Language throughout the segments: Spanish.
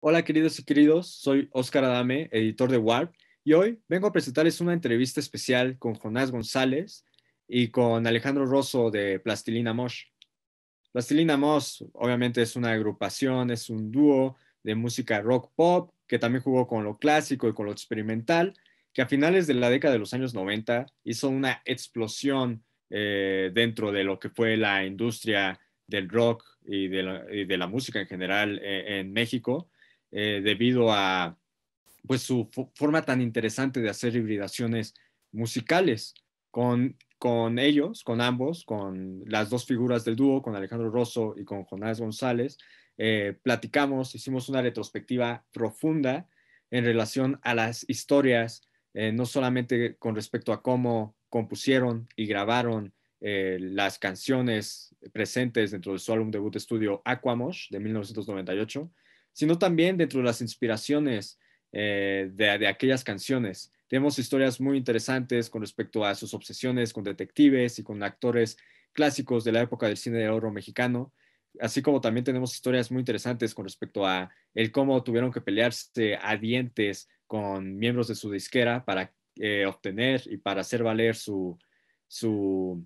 Hola queridos y queridos, soy Óscar Adame, editor de Warp, y hoy vengo a presentarles una entrevista especial con Jonás González y con Alejandro Rosso de Plastilina Mosh. Plastilina Mosh obviamente es una agrupación, es un dúo de música rock pop que también jugó con lo clásico y con lo experimental, que a finales de la década de los años 90 hizo una explosión dentro de lo que fue la industria del rock y de la música en general en México, debido a pues su forma tan interesante de hacer hibridaciones musicales con ellos, con ambos, con las dos figuras del dúo, con Alejandro Rosso y con Jonás González. Platicamos, hicimos una retrospectiva profunda en relación a las historias, no solamente con respecto a cómo compusieron y grabaron las canciones presentes dentro de su álbum debut de estudio Aquamosh de 1998, sino también dentro de las inspiraciones de aquellas canciones. Tenemos historias muy interesantes con respecto a sus obsesiones con detectives y con actores clásicos de la época del cine de oro mexicano, así como también tenemos historias muy interesantes con respecto a el cómo tuvieron que pelearse a dientes con miembros de su disquera para obtener y para hacer valer su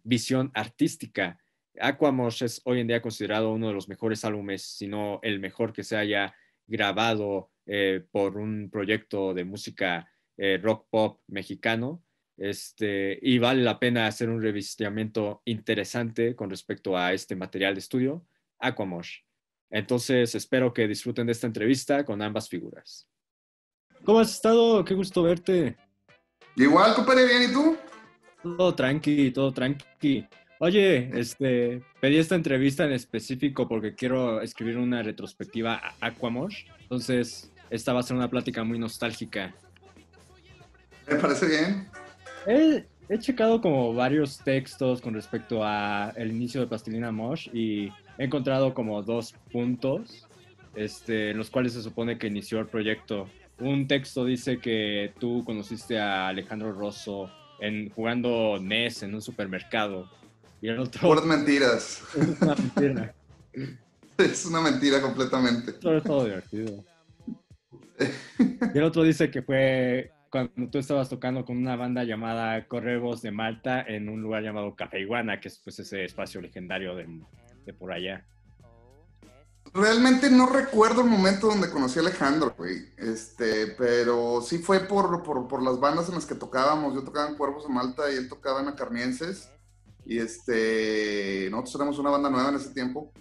visión artística. Aquamosh es hoy en día considerado uno de los mejores álbumes, si no el mejor que se haya grabado por un proyecto de música rock pop mexicano. Y vale la pena hacer un revisitamiento interesante con respecto a este material de estudio, Aquamosh. Entonces, espero que disfruten de esta entrevista con ambas figuras. ¿Cómo has estado? Qué gusto verte. Igual, compadre, bien, ¿y tú? Todo tranqui, todo tranqui. Oye, pedí esta entrevista en específico porque quiero escribir una retrospectiva a Aquamosh. Entonces, esta va a ser una plática muy nostálgica. Me parece bien. He checado como varios textos con respecto a el inicio de Plastilina Mosh y he encontrado como dos puntos, en los cuales se supone que inició el proyecto. Un texto dice que tú conociste a Alejandro Rosso jugando NES en un supermercado y el otro Puras mentiras. es una mentira. Es una mentira completamente. Todo es todo divertido. Y el otro dice que fue cuando tú estabas tocando con una banda llamada Correbos de Malta en un lugar llamado Café Iguana, que es pues ese espacio legendario de por allá. Realmente no recuerdo el momento donde conocí a Alejandro, güey. Pero sí fue por las bandas en las que tocábamos. Yo tocaba en Cuervos de Malta y él tocaba en Acarnienses. Y nosotros éramos una banda nueva en ese tiempo.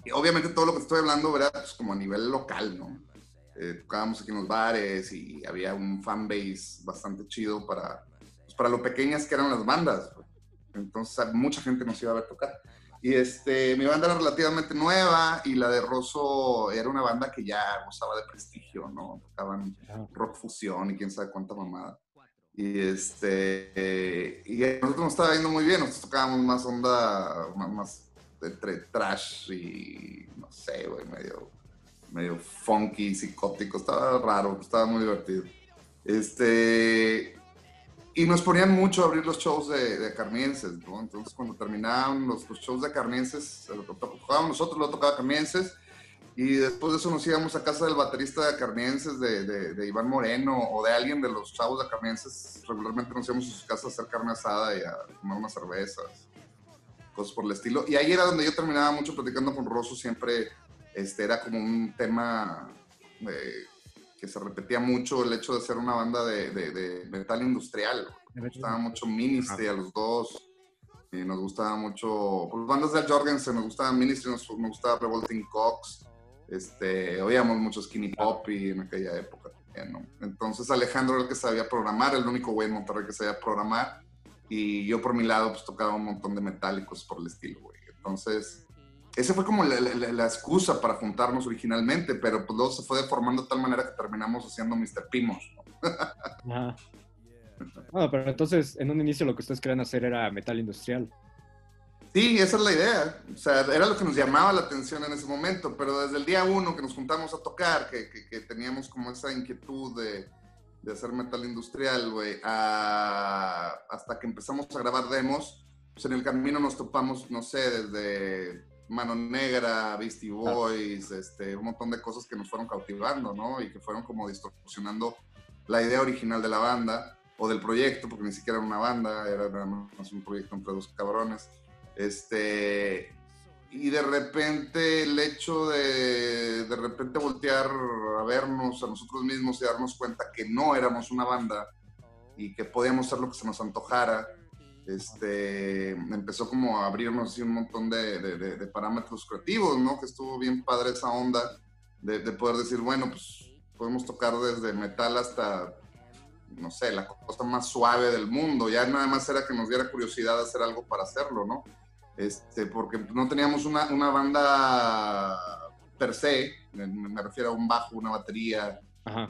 Y obviamente todo lo que estoy hablando era pues, como a nivel local, ¿no? Tocábamos aquí en los bares y había un fanbase bastante chido para lo pequeñas que eran las bandas. Entonces mucha gente nos iba a ver tocar. Y mi banda era relativamente nueva y la de Rosso era una banda que ya gozaba de prestigio, ¿no? Tocaban rock fusión y quién sabe cuánta mamada. Y a nosotros nos estaba yendo muy bien, nosotros tocábamos más onda, más entre trash y no sé, güey, medio funky, psicótico, estaba raro, estaba muy divertido. Y nos ponían mucho a abrir los shows de Carnienses, ¿no? Entonces cuando terminaban los shows de Carnienses, tocábamos nosotros, lo tocaba Carnienses, y después de eso nos íbamos a casa del baterista de Carnienses, de Iván Moreno, o de alguien de los chavos de Carnienses. Regularmente nos íbamos a sus casas a hacer carne asada y a tomar unas cervezas, cosas por el estilo. Y ahí era donde yo terminaba mucho platicando con Rosso, siempre era como un tema que se repetía mucho, el hecho de ser una banda de metal industrial. Nos gustaba mucho Ministry a los dos, y nos gustaba mucho, pues bandas de Al Jorgensen, nos gustaba Ministry, nos gustaba Revolting Cocks, oíamos mucho Skinny Puppy en aquella época también, ¿no? Entonces Alejandro era el que sabía programar, el único güey en Monterrey que sabía programar, y yo por mi lado pues tocaba un montón de metal y cosas por el estilo, güey. Entonces esa fue como la excusa para juntarnos originalmente, pero pues luego se fue deformando de tal manera que terminamos haciendo Mr. Pimos, ¿no? Ajá. Bueno, pero entonces en un inicio lo que ustedes querían hacer era metal industrial. Sí, esa es la idea. O sea, era lo que nos llamaba la atención en ese momento, pero desde el día uno que nos juntamos a tocar, que teníamos como esa inquietud de hacer metal industrial, güey, hasta que empezamos a grabar demos, pues en el camino nos topamos, no sé, desde Mano Negra, Beastie Claro. Boys, un montón de cosas que nos fueron cautivando, ¿no? Y que fueron como distorsionando la idea original de la banda o del proyecto, porque ni siquiera era una banda, era nada más un proyecto entre dos cabrones. Y de repente el hecho de repente voltear a vernos a nosotros mismos y darnos cuenta que no éramos una banda y que podíamos hacer lo que se nos antojara, empezó como a abrirnos así un montón de parámetros creativos, ¿no? Que estuvo bien padre esa onda de poder decir, bueno, pues podemos tocar desde metal hasta, no sé, la cosa más suave del mundo. Ya nada más era que nos diera curiosidad de hacer algo para hacerlo, ¿no? Porque no teníamos una banda per se, me refiero a un bajo, una batería, Ajá.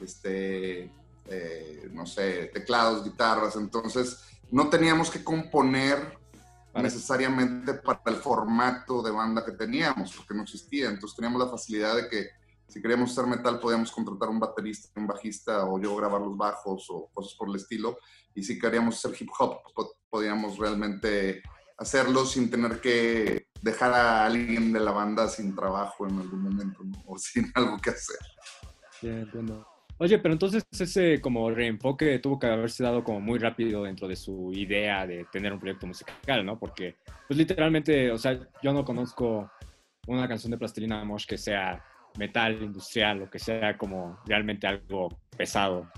no sé, teclados, guitarras, entonces no teníamos que componer necesariamente para el formato de banda que teníamos, porque no existía, entonces teníamos la facilidad de que si queríamos hacer metal podíamos contratar un baterista, un bajista o yo grabar los bajos o cosas por el estilo, y si queríamos hacer hip hop podíamos realmente hacerlo sin tener que dejar a alguien de la banda sin trabajo en algún momento, ¿no? O sin algo que hacer. Sí, entiendo. Oye, pero entonces ese como reenfoque tuvo que haberse dado como muy rápido dentro de su idea de tener un proyecto musical, ¿no? Porque, pues literalmente, o sea, yo no conozco una canción de Plastilina Mosh que sea metal industrial o que sea como realmente algo pesado.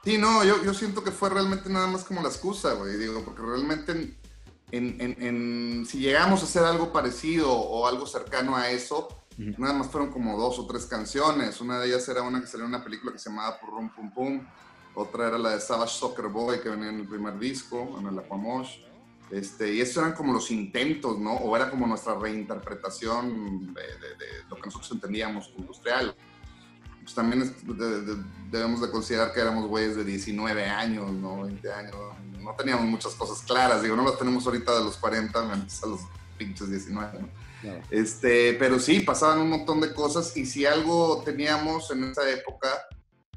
Sí, no, yo siento que fue realmente nada más como la excusa, güey, digo, porque realmente si llegamos a hacer algo parecido o algo cercano a eso, Ujú. nada más fueron como 2 o 3 canciones. Una de ellas era una que salió en una película que se llamaba Purrum Pum Pum. Otra era la de Savage Soccer Boy, que venía en el primer disco, en el Aquamosh. Y esos eran como los intentos, ¿no? O era como nuestra reinterpretación de lo que nosotros entendíamos industrial. Pues también debemos de considerar que éramos güeyes de 19 años, ¿no? 20 años. No teníamos muchas cosas claras. Digo, no las tenemos ahorita de los 40, menos a los pinches 19, ¿no? Claro. Pero sí, pasaban un montón de cosas y si algo teníamos en esa época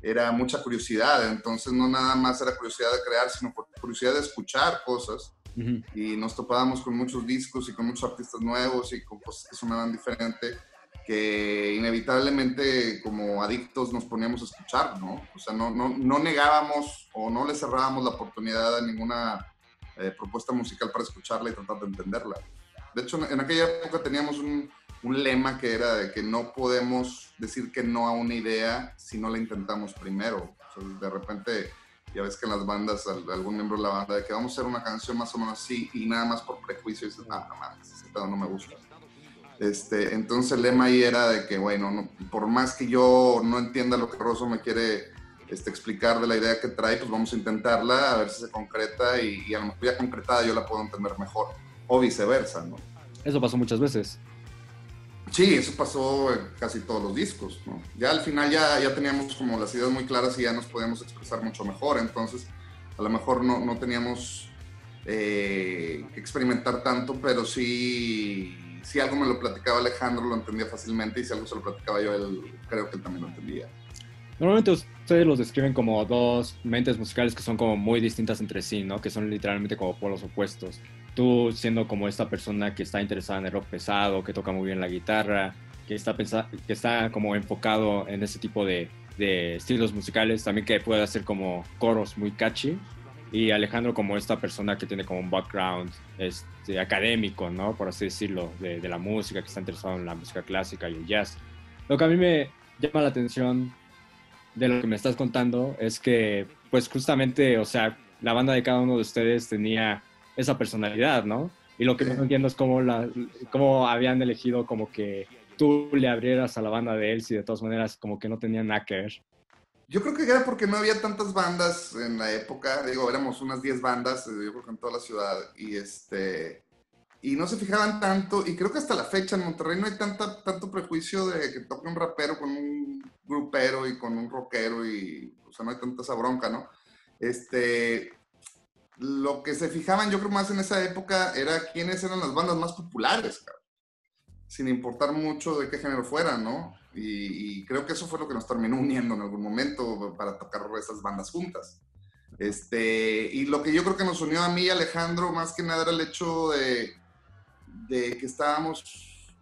era mucha curiosidad. Entonces no nada más era curiosidad de crear, sino curiosidad de escuchar cosas. Ujú. Y nos topábamos con muchos discos y con muchos artistas nuevos y con cosas que sonaban diferente, que inevitablemente como adictos nos poníamos a escuchar, ¿no? O sea, no negábamos o no le cerrábamos la oportunidad a ninguna propuesta musical para escucharla y tratar de entenderla. De hecho, en aquella época teníamos un lema que era de que no podemos decir que no a una idea si no la intentamos primero. O sea, de repente, ya ves que en las bandas, algún miembro de la banda, de que vamos a hacer una canción más o menos así y nada más por prejuicio dices, no mames, ese pedo no me gusta. Entonces el lema ahí era de que, bueno, no, por más que yo no entienda lo que Rosso me quiere explicar de la idea que trae, pues vamos a intentarla, a ver si se concreta y a lo mejor ya concretada yo la puedo entender mejor, o viceversa, ¿no? Eso pasó muchas veces. Sí, eso pasó en casi todos los discos, ¿no? Ya al final ya teníamos como las ideas muy claras y ya nos podíamos expresar mucho mejor, entonces a lo mejor no teníamos que experimentar tanto, pero sí, si algo me lo platicaba Alejandro lo entendía fácilmente y si algo se lo platicaba yo, él creo que él también lo entendía. Normalmente ustedes los describen como dos mentes musicales que son como muy distintas entre sí, ¿no? Que son literalmente como polos opuestos. Tú siendo como esta persona que está interesada en el rock pesado, que toca muy bien la guitarra, que está como enfocado en ese tipo de estilos musicales, también que puede hacer como coros muy catchy. Y Alejandro como esta persona que tiene como un background académico, ¿no? Por así decirlo, de la música, que está interesado en la música clásica y el jazz. Lo que a mí me llama la atención de lo que me estás contando es que, pues justamente, o sea, la banda de cada uno de ustedes tenía esa personalidad, ¿no? Y lo que no entiendo es cómo habían elegido como que tú le abrieras a la banda de él si de todas maneras como que no tenían nada que ver. Yo creo que era porque no había tantas bandas en la época, digo, éramos unas 10 bandas, yo creo que en toda la ciudad, y no se fijaban tanto, y creo que hasta la fecha en Monterrey no hay tanto prejuicio de que toque un rapero con un grupero y con un rockero, y, o sea, no hay tanta esa bronca, ¿no? Lo que se fijaban yo creo más en esa época era quiénes eran las bandas más populares, cabrón, sin importar mucho de qué género fueran, ¿no? Y creo que eso fue lo que nos terminó uniendo en algún momento para tocar esas bandas juntas. Y lo que yo creo que nos unió a mí y a Alejandro más que nada era el hecho de que estábamos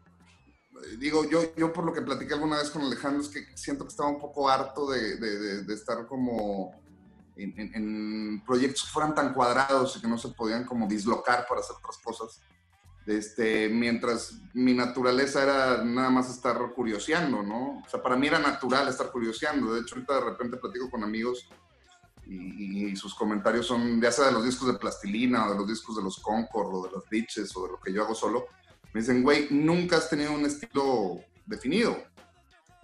digo, yo por lo que platiqué alguna vez con Alejandro es que siento que estaba un poco harto de estar como en proyectos que fueran tan cuadrados y que no se podían como dislocar para hacer otras cosas. Mientras mi naturaleza era nada más estar curioseando, ¿no? O sea, para mí era natural estar curioseando. De hecho, ahorita de repente platico con amigos y sus comentarios son, ya sea de los discos de Plastilina, o de los discos de los Concord, o de los Bitches, o de lo que yo hago solo. Me dicen, güey, nunca has tenido un estilo definido.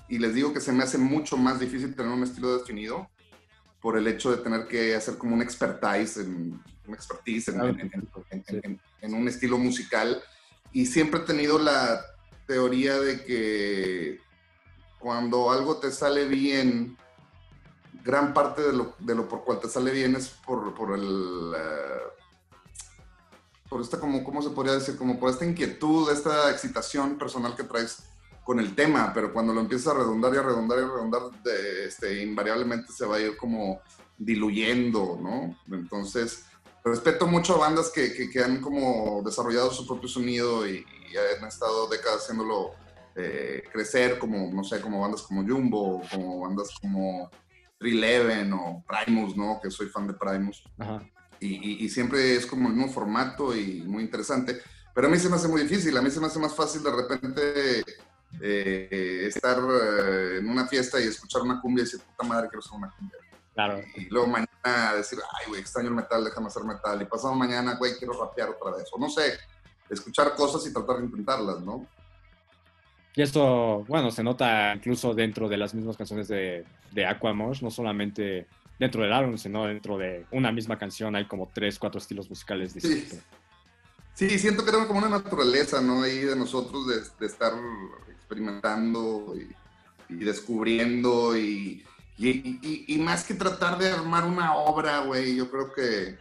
Y les digo que se me hace mucho más difícil tener un estilo definido por el hecho de tener que hacer como un expertise en un estilo musical. Y siempre he tenido la teoría de que cuando algo te sale bien, gran parte de lo por cual te sale bien es por esta, como, ¿cómo se podría decir? Como por esta inquietud, esta excitación personal que traes con el tema, pero cuando lo empiezas a redundar y a redundar y a redundar, invariablemente se va a ir como diluyendo, ¿no? Entonces, respeto mucho a bandas que han como desarrollado su propio sonido y han estado décadas haciéndolo crecer, como, no sé, como bandas como Jumbo, como bandas como 311 o Primus, ¿no? Que soy fan de Primus. Ajá. Y siempre es como el mismo formato y muy interesante. Pero a mí se me hace muy difícil, a mí se me hace más fácil de repente estar en una fiesta y escuchar una cumbia y decir, puta madre, quiero hacer una cumbia. Claro. Y luego mañana decir, ay, güey, extraño el metal, déjame hacer metal. Y pasado mañana, güey, quiero rapear otra vez. O no sé, escuchar cosas y tratar de intentarlas, ¿no? Y esto, bueno, se nota incluso dentro de las mismas canciones de Aquamosh, no solamente dentro del álbum, sino dentro de una misma canción hay como 3, 4 estilos musicales distintos. Sí, siento que era como una naturaleza, ¿no? Ahí de nosotros de estar experimentando y descubriendo y más que tratar de armar una obra, güey, yo creo que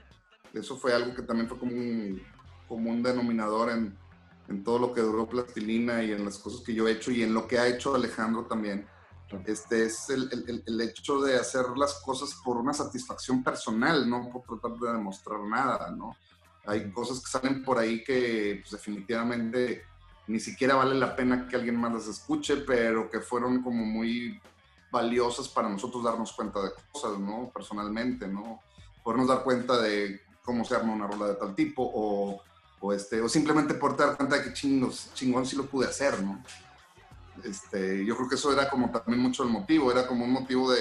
eso fue algo que también fue como un denominador en todo lo que duró Plastilina y en las cosas que yo he hecho y en lo que ha hecho Alejandro también. Es el hecho de hacer las cosas por una satisfacción personal, no por tratar de demostrar nada, ¿no? Hay cosas que salen por ahí que pues, definitivamente ni siquiera vale la pena que alguien más las escuche, pero que fueron como muy valiosas para nosotros darnos cuenta de cosas, ¿no? Personalmente, ¿no? Podernos dar cuenta de cómo se arma una rola de tal tipo o simplemente por dar cuenta de que chingón sí lo pude hacer, ¿no? Yo creo que eso era como también mucho el motivo, era como un motivo de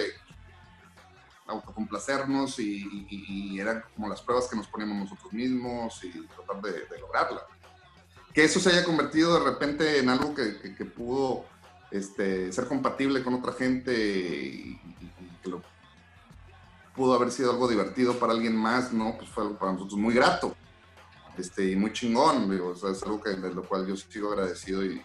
autocomplacernos y eran como las pruebas que nos poníamos nosotros mismos y tratar de lograrla. Que eso se haya convertido de repente en algo que pudo ser compatible con otra gente y que pudo haber sido algo divertido para alguien más, ¿no? Pues fue algo para nosotros muy grato y muy chingón, digo, o sea, es algo de lo cual yo sigo agradecido y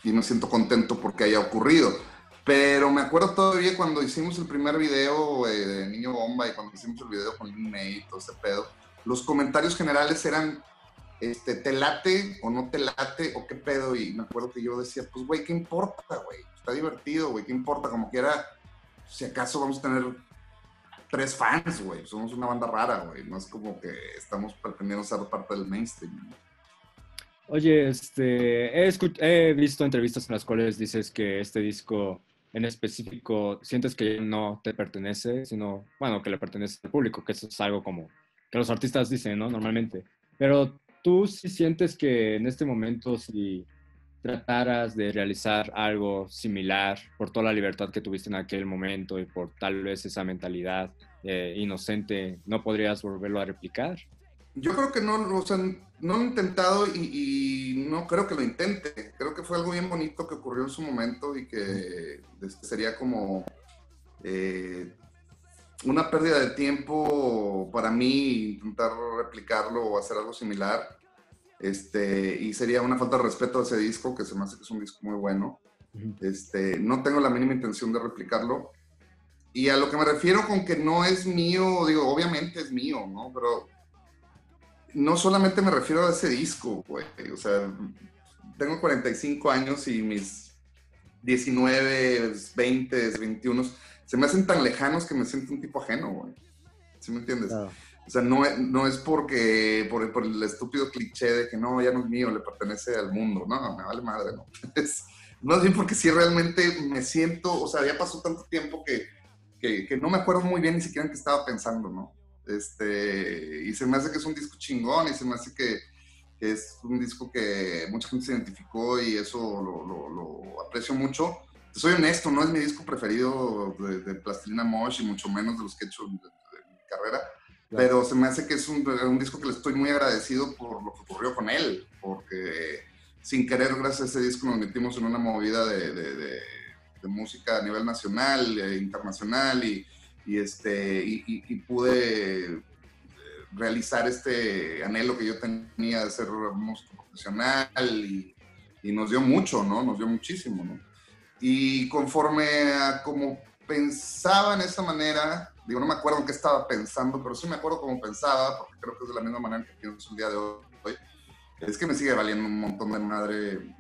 me siento contento porque haya ocurrido. Pero me acuerdo todavía cuando hicimos el primer video de Niño Bomba y cuando hicimos el video con Lin May y todo ese pedo, los comentarios generales eran, ¿te late o no te late o qué pedo? Y me acuerdo que yo decía, pues güey, ¿qué importa, güey? Está divertido, güey, ¿qué importa? Como quiera, si acaso vamos a tener 3 fans, güey. Somos una banda rara, güey. No es como que estamos pretendiendo ser parte del mainstream, ¿no? Oye, he visto entrevistas en las cuales dices que este disco en específico sientes que no te pertenece, sino, bueno, que le pertenece al público, que eso es algo como que los artistas dicen, ¿no? Normalmente. Pero tú sí sientes que en este momento, si trataras de realizar algo similar por toda la libertad que tuviste en aquel momento y por tal vez esa mentalidad inocente, ¿no podrías volverlo a replicar? Yo creo que no, o sea, no lo he intentado y no creo que lo intente. Creo que fue algo bien bonito que ocurrió en su momento y que sería como una pérdida de tiempo para mí intentar replicarlo o hacer algo similar. Y sería una falta de respeto a ese disco, que se me hace que es un disco muy bueno. No tengo la mínima intención de replicarlo. Y a lo que me refiero con que no es mío, digo, obviamente es mío, ¿no? Pero no solamente me refiero a ese disco, güey. O sea, tengo 45 años y mis 19, 20, 21 se me hacen tan lejanos que me siento un tipo ajeno, güey. ¿Sí me entiendes? Claro. O sea, no es porque, por el estúpido cliché de que no, ya no es mío, le pertenece al mundo. No, me vale madre, ¿no? Es más bien porque sí realmente me siento, o sea, ya pasó tanto tiempo que no me acuerdo muy bien ni siquiera en qué estaba pensando, ¿no? Y se me hace que es un disco chingón y se me hace que es un disco que mucha gente se identificó y eso lo aprecio mucho. Te soy honesto, no es mi disco preferido de Plastilina Mosh y mucho menos de los que he hecho de mi carrera, Claro. pero se me hace que es un disco que le estoy muy agradecido por lo que ocurrió con él, porque sin querer, gracias a ese disco, nos metimos en una movida de música a nivel nacional e internacional y pude realizar este anhelo que yo tenía de ser músico profesional y nos dio mucho, ¿no? Nos dio muchísimo, ¿no? Y conforme a como pensaba en esa manera, digo, no me acuerdo en qué estaba pensando, pero sí me acuerdo cómo pensaba, porque creo que es de la misma manera que pienso el día de hoy, es que me sigue valiendo un montón de madre,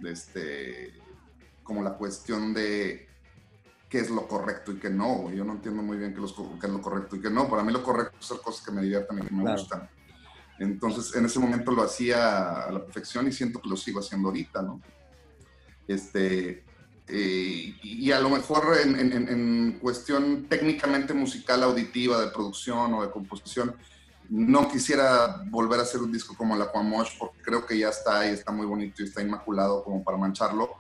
como la cuestión de qué es lo correcto y qué no. Yo no entiendo muy bien qué es lo correcto y qué no. Para mí lo correcto es hacer cosas que me diviertan y que me Claro. gustan. Entonces, en ese momento lo hacía a la perfección y siento que lo sigo haciendo ahorita, ¿no? Y a lo mejor en cuestión técnicamente musical, auditiva, de producción o de composición, no quisiera volver a hacer un disco como la Aquamosh porque creo que ya está ahí, está muy bonito y está inmaculado como para mancharlo,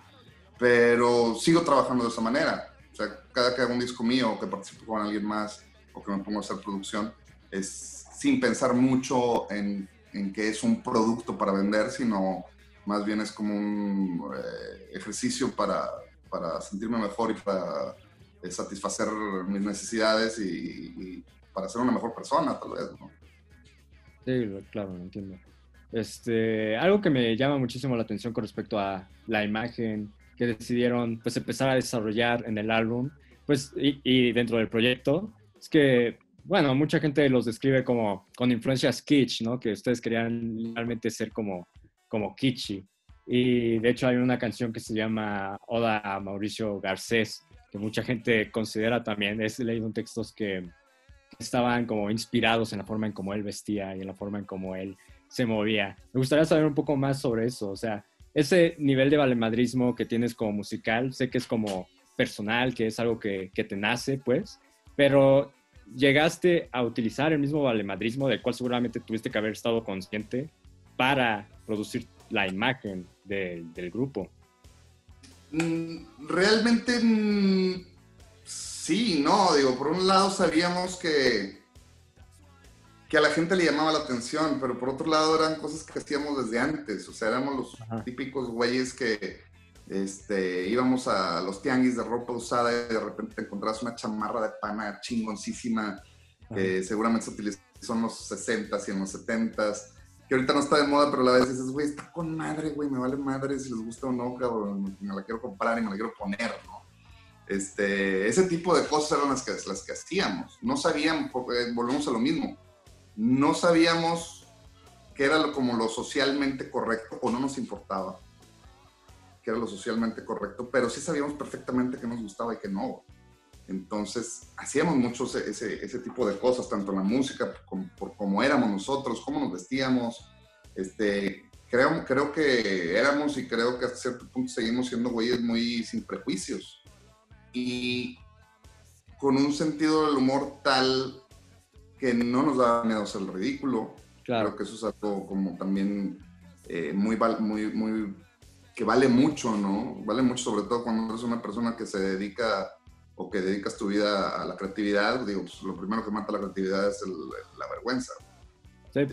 pero sigo trabajando de esa manera. O sea, cada que hago un disco mío o que participo con alguien más o que me pongo a hacer producción, es sin pensar mucho en que es un producto para vender, sino más bien es como un ejercicio para sentirme mejor y para satisfacer mis necesidades y para ser una mejor persona, tal vez, ¿no? Sí, claro, lo entiendo. Algo que me llama muchísimo la atención con respecto a la imagen que decidieron pues empezar a desarrollar en el álbum, pues y dentro del proyecto, es que, bueno, mucha gente los describe como con influencias kitsch, ¿no? Que ustedes querían realmente ser como kitschy. Y de hecho hay una canción que se llama Oda a Mauricio Garcés, que mucha gente considera también, he leído textos que estaban como inspirados en la forma en cómo él vestía y en la forma en cómo él se movía. Me gustaría saber un poco más sobre eso, o sea, ese nivel de valemadrismo que tienes como musical, sé que es como personal, que es algo que te nace, pues, pero llegaste a utilizar el mismo valemadrismo del cual seguramente tuviste que haber estado consciente para producir la imagen del grupo. Realmente sí, no, digo, por un lado sabíamos que a la gente le llamaba la atención, pero por otro lado eran cosas que hacíamos desde antes, o sea, éramos los Ajá. típicos güeyes que íbamos a los tianguis de ropa usada y de repente te encontrabas una chamarra de pana chingoncísima Ajá. que seguramente se utilizó en los 60s y en los 70s, que ahorita no está de moda, pero a la vez dices, güey, está con madre, güey, me vale madre si les gusta o no, cabrón, me la quiero comprar y me la quiero poner, ¿no? Ese tipo de cosas eran las que hacíamos. No sabíamos, volvemos a lo mismo, no sabíamos qué era como lo socialmente correcto o no nos importaba qué era lo socialmente correcto, pero sí sabíamos perfectamente qué nos gustaba y qué no. Entonces, hacíamos mucho ese tipo de cosas, tanto en la música, por cómo éramos nosotros, cómo nos vestíamos. Creo que éramos y creo que hasta cierto punto seguimos siendo güeyes muy sin prejuicios y con un sentido del humor tal que no nos daba miedo hacer el ridículo. Claro. Creo que eso es algo como también muy, que vale mucho, ¿no? Vale mucho, sobre todo cuando eres una persona que se dedica o que dedicas tu vida a la creatividad. Digo, pues, lo primero que mata la creatividad es la vergüenza. Sí, y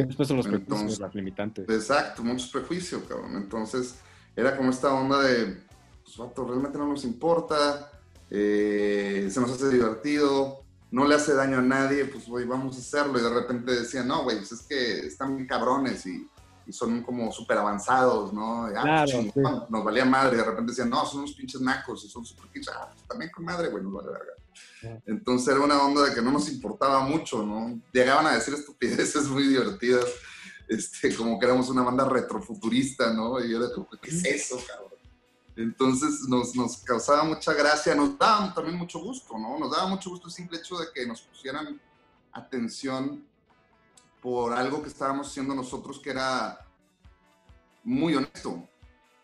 después son los prejuicios, Entonces, las limitantes. exacto, muchos prejuicios, cabrón. Entonces, era como esta onda de, pues, vato, realmente no nos importa, se nos hace divertido, no le hace daño a nadie, pues, güey, vamos a hacerlo. Y de repente decían, no, güey, pues es que están bien cabrones y son como súper avanzados, ¿no? Y, pues Claro, sí. chingón, nos valía madre. Y de repente decían, no, son unos pinches nacos y son súper pinches, pues también con madre, güey, nos vale verga. Entonces era una onda de que no nos importaba mucho, ¿no? Llegaban a decir estupideces muy divertidas, como que éramos una banda retrofuturista, ¿no? Y yo era como, ¿qué es eso, cabrón? Entonces nos causaba mucha gracia, nos daba también mucho gusto, ¿no? Nos daba mucho gusto el simple hecho de que nos pusieran atención por algo que estábamos haciendo nosotros que era muy honesto,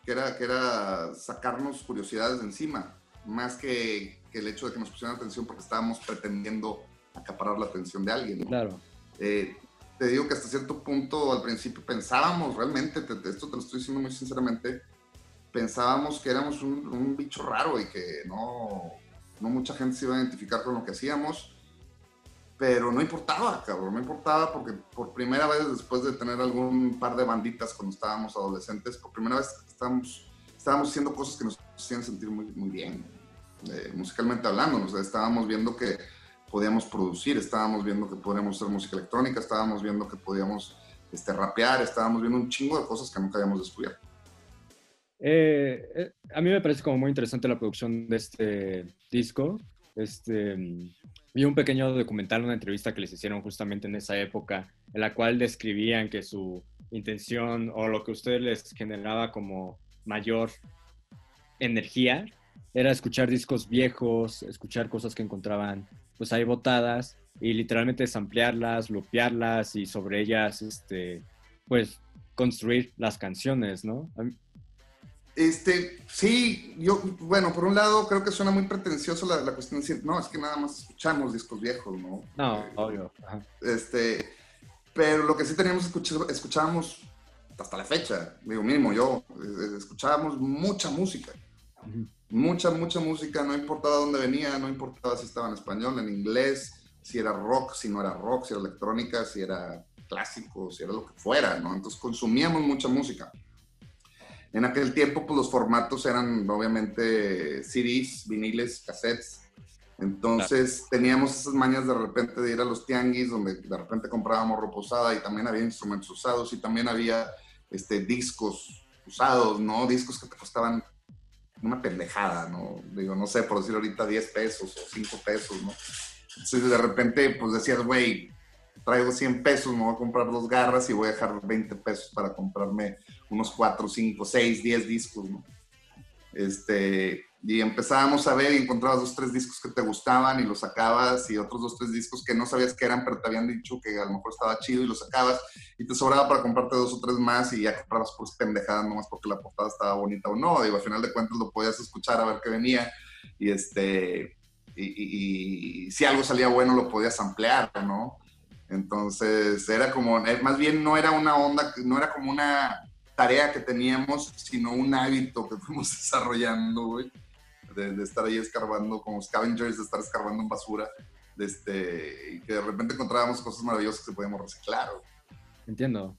que era sacarnos curiosidades de encima, más que el hecho de que nos pusieran atención porque estábamos pretendiendo acaparar la atención de alguien, ¿no? Claro. Te digo que hasta cierto punto al principio pensábamos realmente, esto te lo estoy diciendo muy sinceramente, pensábamos que éramos un bicho raro y que no mucha gente se iba a identificar con lo que hacíamos, pero no importaba, cabrón, no importaba porque por primera vez después de tener algún par de banditas cuando estábamos adolescentes, por primera vez estábamos haciendo cosas que nos hacían sentir muy, muy bien, musicalmente hablando, o sea, estábamos viendo que podíamos producir, estábamos viendo que podíamos hacer música electrónica, estábamos viendo que podíamos rapear, estábamos viendo un chingo de cosas que nunca habíamos descubierto. A mí me parece como muy interesante la producción de este disco. Vi un pequeño documental, una entrevista que les hicieron justamente en esa época, en la cual describían que su intención o lo que a ustedes les generaba como mayor energía era escuchar discos viejos, escuchar cosas que encontraban pues ahí botadas y literalmente samplearlas, lupearlas y sobre ellas pues construir las canciones, ¿no? Sí, yo, bueno, por un lado creo que suena muy pretencioso la cuestión de decir, no, es que nada más escuchamos discos viejos, ¿no? No, obvio. Ajá. Pero lo que sí teníamos, escuchábamos hasta la fecha, digo, mínimo yo, escuchábamos mucha música. Uh-huh. Mucha música, no importaba dónde venía, no importaba si estaba en español, en inglés, si era rock, si no era rock, si era electrónica, si era clásico, si era lo que fuera, ¿no? Entonces consumíamos mucha música. En aquel tiempo, pues los formatos eran obviamente CDs, viniles, cassettes. Entonces teníamos esas mañas de repente de ir a los tianguis, donde de repente comprábamos ropa usada y también había instrumentos usados y también había discos usados, ¿no? Discos que te costaban una pendejada, ¿no? Digo, no sé, por decir ahorita 10 pesos o 5 pesos, ¿no? Entonces de repente, pues decías, güey, traigo 100 pesos, me voy a comprar 2 garras y voy a dejar 20 pesos para comprarme unos 4, 5, 6, 10 discos, ¿no? Y empezábamos a ver y encontrabas 2, 3 discos que te gustaban y los sacabas y otros 2, 3 discos que no sabías que eran, pero te habían dicho que a lo mejor estaba chido y los sacabas y te sobraba para comprarte 2 o 3 más y ya comprabas pues pendejadas nomás porque la portada estaba bonita o no. Digo, al final de cuentas lo podías escuchar a ver qué venía y y si algo salía bueno lo podías ampliar, ¿no? Entonces era como, más bien no era una onda, no era como una tarea que teníamos, sino un hábito que fuimos desarrollando, güey, de estar ahí escarbando como scavengers, de estar escarbando en basura, y que de repente encontrábamos cosas maravillosas que podíamos reciclar. Güey. Entiendo.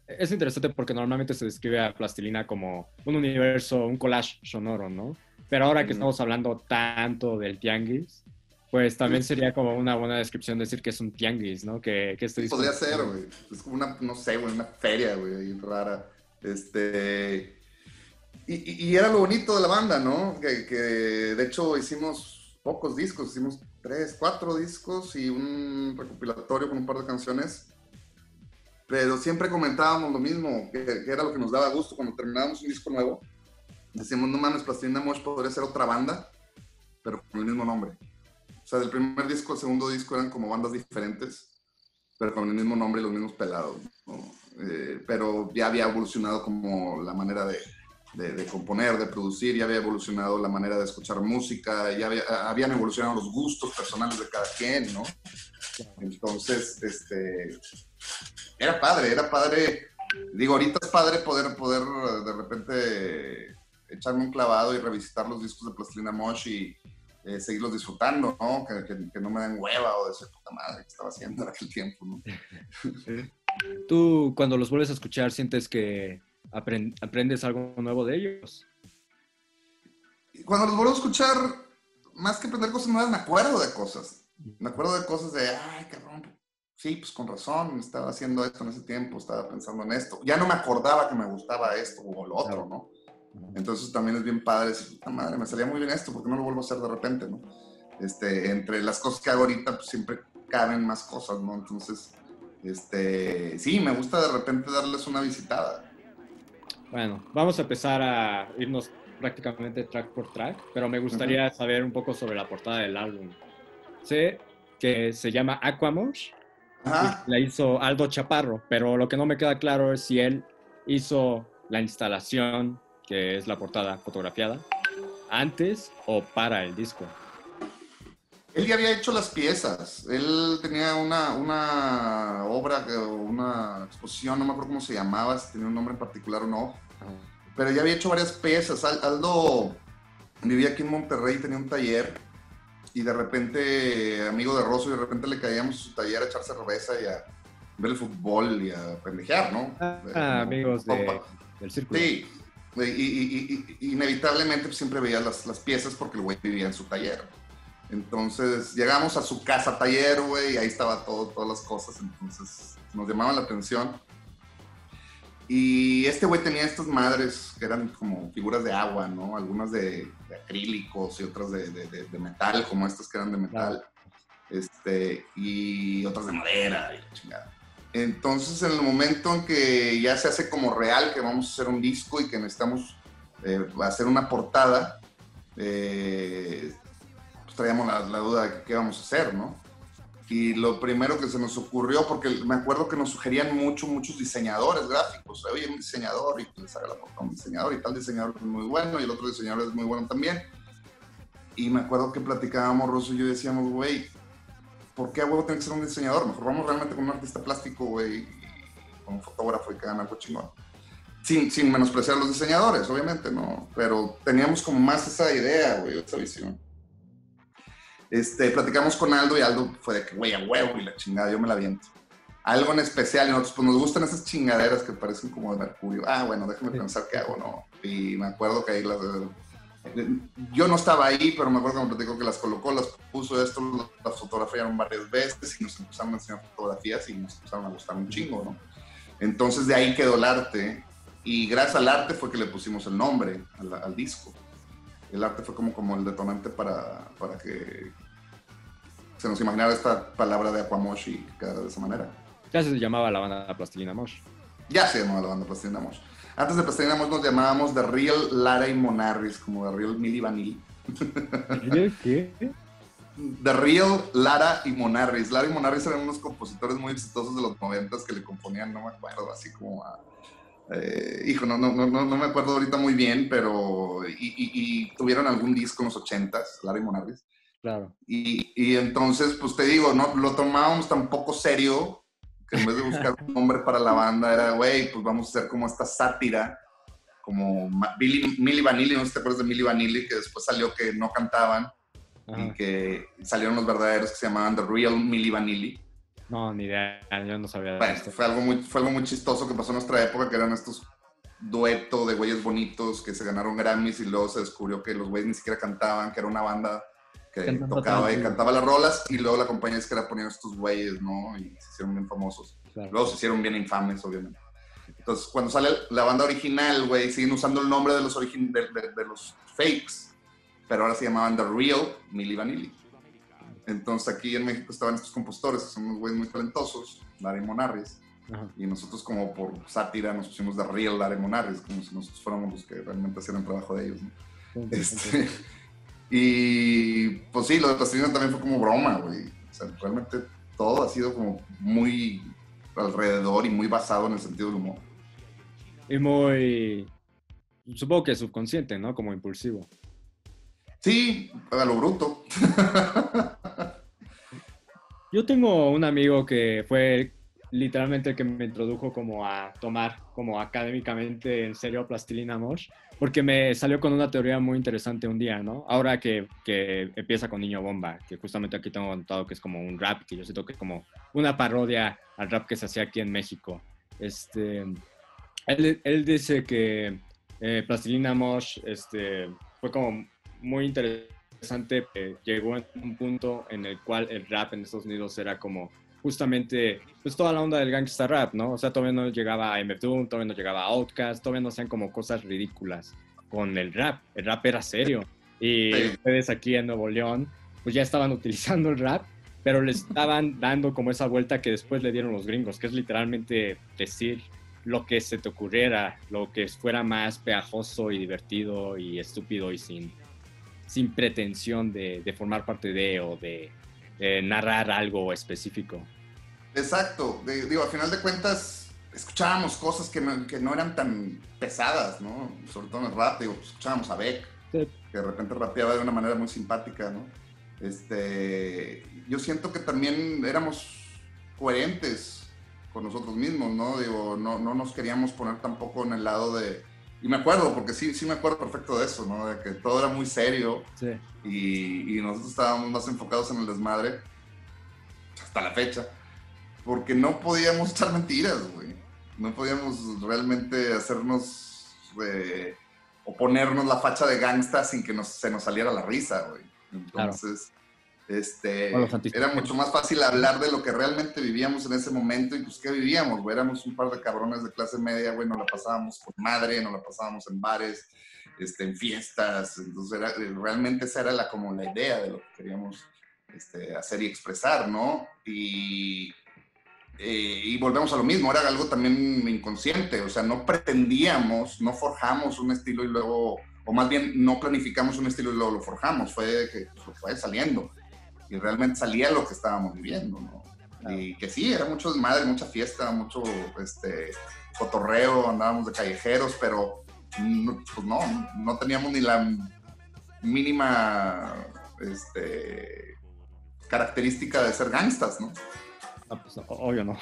Es interesante porque normalmente se describe a Plastilina como un universo, un collage sonoro, ¿no? Pero ahora que estamos hablando tanto del tianguis, pues también sería como una buena descripción decir que es un tianguis, ¿no? Que sí, podría ser, güey. Es como una, no sé, güey, una feria, güey, ahí rara. Y era lo bonito de la banda, ¿no? Que de hecho hicimos pocos discos, hicimos 3, 4 discos y un recopilatorio con un par de canciones. Pero siempre comentábamos lo mismo, que era lo que nos daba gusto cuando terminábamos un disco nuevo. Decíamos, no mames, Plastilina Mosh podría ser otra banda, pero con el mismo nombre. O sea, del primer disco al segundo disco eran como bandas diferentes, pero con el mismo nombre y los mismos pelados, ¿no? Pero ya había evolucionado como la manera de componer, de producir, ya había evolucionado la manera de escuchar música, ya habían evolucionado los gustos personales de cada quien, ¿no? Entonces, era padre. Digo, ahorita es padre poder de repente echarme un clavado y revisitar los discos de Plastilina Mosh y seguirlos disfrutando, ¿no? Que no me den hueva o decir, puta madre, ¿qué estaba haciendo en aquel tiempo, ¿no? ¿Tú cuando los vuelves a escuchar sientes que aprendes algo nuevo de ellos? Cuando los vuelvo a escuchar, más que aprender cosas nuevas, me acuerdo de cosas. Me acuerdo de cosas de, ay, cabrón, sí, pues con razón, estaba haciendo esto en ese tiempo, estaba pensando en esto. Ya no me acordaba que me gustaba esto o lo otro, ¿no? Entonces también es bien padre decir, puta madre, me salía muy bien esto, ¿por qué no lo vuelvo a hacer de repente, no? Entre las cosas que hago ahorita, pues siempre caben más cosas, ¿no? Entonces, sí, me gusta de repente darles una visitada. Bueno, vamos a empezar a irnos prácticamente track por track, pero me gustaría saber un poco sobre la portada del álbum. Sé que se llama Aquamosh Ajá. la hizo Aldo Chaparro, pero lo que no me queda claro es si él hizo la instalación, que es la portada fotografiada, antes o para el disco. Él ya había hecho las piezas. Él tenía una obra, una exposición, no me acuerdo cómo se llamaba, si tenía un nombre en particular o no. Pero ya había hecho varias piezas. Aldo vivía aquí en Monterrey, tenía un taller. Y de repente, amigo de Rosso, y de repente le caíamos a su taller a echar cerveza y a ver el fútbol y a pendejear, ¿no? Amigos del círculo. Sí, inevitablemente pues, siempre veía las piezas porque el güey vivía en su taller. Entonces llegamos a su casa taller, güey, y ahí estaba todas las cosas, entonces nos llamaban la atención. Y este güey tenía estas madres que eran como figuras de agua, ¿no? Algunas de acrílicos y otras de metal, como estas que eran de metal. Y otras de madera y la chingada. Entonces, en el momento en que ya se hace como real, que vamos a hacer un disco y que necesitamos hacer una portada, pues traíamos la duda de qué vamos a hacer, ¿no? Y lo primero que se nos ocurrió, porque me acuerdo que nos sugerían muchos diseñadores gráficos. Oye, un diseñador, y les haga la portada un diseñador, y tal diseñador es muy bueno, y el otro diseñador es muy bueno también. Y me acuerdo que platicábamos, Rosso y yo, decíamos, güey, ¿por qué a huevo tiene que ser un diseñador? Mejor vamos realmente con un artista plástico, güey, con un fotógrafo y que hagan algo chingón. Sin menospreciar a los diseñadores, obviamente, ¿no? Pero teníamos como más esa idea, güey, esa visión. Platicamos con Aldo y Aldo fue de que, güey, a huevo y la chingada, yo me la viento. Algo en especial, y nosotros pues nos gustan esas chingaderas que parecen como de mercurio. Ah, bueno, déjame pensar qué hago, ¿no? Y me acuerdo que ahí yo no estaba ahí, pero me acuerdo que me platicó que las colocó, las puso esto, las fotografiaron varias veces y nos empezaron a enseñar fotografías y nos empezaron a gustar un chingo, ¿no? Entonces de ahí quedó el arte y gracias al arte fue que le pusimos el nombre al disco. El arte fue como el detonante para que se nos imaginara esta palabra de Aquamosh y que quedara de esa manera. Ya se llamaba la banda Plastilina Mosh. Ya se llamaba la banda Plastilina Mosh. Antes de Plastilina Mosh nos llamábamos The Real Lara y Monarris, como The Real Milli Vanilli. ¿Qué? The Real Lara y Monarris. Lara y Monarris eran unos compositores muy exitosos de los 90s que le componían, no me acuerdo, así como a... hijo, no me acuerdo ahorita muy bien, pero... Y tuvieron algún disco en los 80s, Lara y Monarris. Claro. Y entonces, pues te digo, no lo tomábamos tan poco serio que en vez de buscar un nombre para la banda era, güey, pues vamos a hacer como esta sátira, como Milli Vanilli, no sé si te acuerdas de Milli Vanilli, que después salió que no cantaban. Ajá. Y que salieron los verdaderos que se llamaban The Real Milli Vanilli. No, ni idea, yo no sabía. Bueno, fue algo muy chistoso que pasó en nuestra época, que eran estos dueto de güeyes bonitos que se ganaron Grammys y luego se descubrió que los güeyes ni siquiera cantaban, que era una banda que tocaba y cantaba las rolas y luego la compañía disquera ponía estos güeyes, ¿no? Y se hicieron bien famosos. Claro. Luego se hicieron bien infames, obviamente. Entonces, cuando sale la banda original, güey, siguen usando el nombre de los fakes, pero ahora se llamaban The Real Milli Vanilli. Entonces aquí en México estaban estos compositores, que son unos güeyes muy talentosos, Lara y Monarris, y nosotros como por sátira nos pusimos The Real Lara y Monarris, como si nosotros fuéramos los que realmente hacían el trabajo de ellos, ¿no? Y pues sí, lo de Plastilina también fue como broma, güey. O sea, realmente todo ha sido como muy alrededor y muy basado en el sentido del humor. Y muy, supongo que subconsciente, ¿no? Como impulsivo. Sí, a lo bruto. Yo tengo un amigo que fue literalmente el que me introdujo como a tomar como académicamente en serio Plastilina Mosh, porque me salió con una teoría muy interesante un día, ¿no? Ahora que empieza con Niño Bomba, que justamente aquí tengo notado que es como un rap, que yo siento que es como una parodia al rap que se hacía aquí en México. Él dice que Plastilina Mosh fue como muy interesante, llegó en un punto en el cual el rap en Estados Unidos era como justamente pues toda la onda del gangsta rap, ¿no? O sea, todavía no llegaba a MF Doom, todavía no llegaba a Outkast, todavía no hacían como cosas ridículas con el rap era serio. Y ustedes aquí en Nuevo León pues ya estaban utilizando el rap, pero le estaban dando como esa vuelta que después le dieron los gringos, que es literalmente decir lo que se te ocurriera, lo que fuera más pegajoso y divertido y estúpido y sin pretensión de formar parte de o de narrar algo específico. Exacto. Digo, al final de cuentas, escuchábamos cosas que no eran tan pesadas, ¿no? Sobre todo en el rap, digo, pues, escuchábamos a Beck, Sí, que de repente rapeaba de una manera muy simpática, ¿no? Yo siento que también éramos coherentes con nosotros mismos, ¿no? Digo, no nos queríamos poner tampoco en el lado de... Y me acuerdo, porque sí me acuerdo perfecto de eso, ¿no? De que todo era muy serio sí, y nosotros estábamos más enfocados en el desmadre hasta la fecha, porque no podíamos echar mentiras, güey. No podíamos realmente hacernos o ponernos la facha de gangsta sin que se nos saliera la risa, güey. claro. Entonces, O los era antisistema. mucho más fácil hablar de lo que realmente vivíamos en ese momento y pues qué vivíamos, güey. Éramos un par de cabrones de clase media, güey, nos la pasábamos con madre, nos la pasábamos en bares, en fiestas, entonces realmente esa era como la idea de lo que queríamos hacer y expresar, ¿no? Y volvemos a lo mismo, era algo también inconsciente, o sea, no pretendíamos, no forjamos un estilo y luego, o más bien no planificamos un estilo y luego lo forjamos, fue que pues, fue saliendo y realmente salía lo que estábamos viviendo, ¿no? Claro. Y que sí, era mucho desmadre, mucha fiesta, mucho cotorreo, andábamos de callejeros, pero pues no teníamos ni la mínima característica de ser gangstas, ¿no? Ah, pues, obvio no.